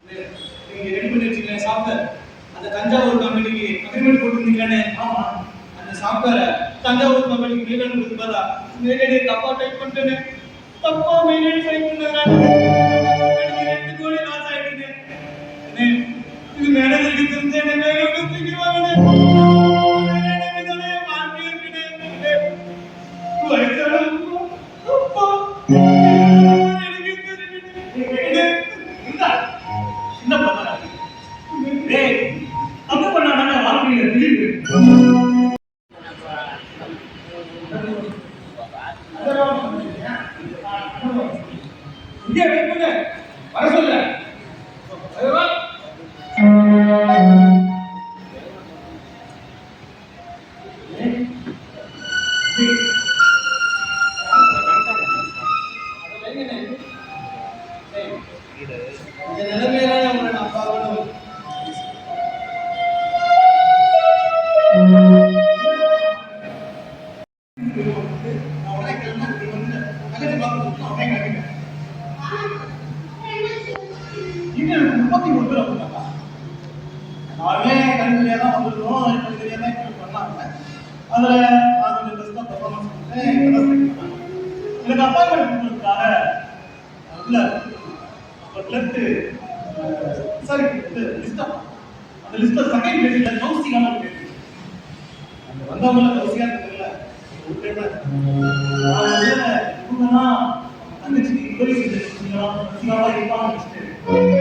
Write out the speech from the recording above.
நீங்க ரெடி பண்ணி வச்சிருக்கீங்க சாஃப்ட்வேர். அந்த தஞ்சாவூர் கம்பெனிக்கு அக்ரிமெண்ட் போட்டுருந்தீங்களானே? ஆமா. அந்த சாஃப்ட்வேரை தஞ்சாவூர் கம்பெனிக்கு மெயில் அனுப்புறதுக்கு பதிலா மெயில் ஐடியை தப்பா டைப் பண்ணிட்டேனே. தப்பா மெயில் ஐடி டைப் பண்ணதுனால எனக்கு 2 கோடி லாஸ் ஆயிடுச்சு. இது மேனேஜருக்கு தெரிஞ்ச என்ன வேலை விட்டு தூக்கி வாங்கினே. எனக்கு அப்பாயின்மெண்ட் கொடுத்ததுக்காக சாரி அந்த லிஸ்ட்ல செகண்ட் பேஜ்ல கௌசிகான பேர் அந்த வந்தவங்கள கௌசிகா தெரியல தங்கச்சிக்கு உதவி செஞ்சு இருப்பான்னு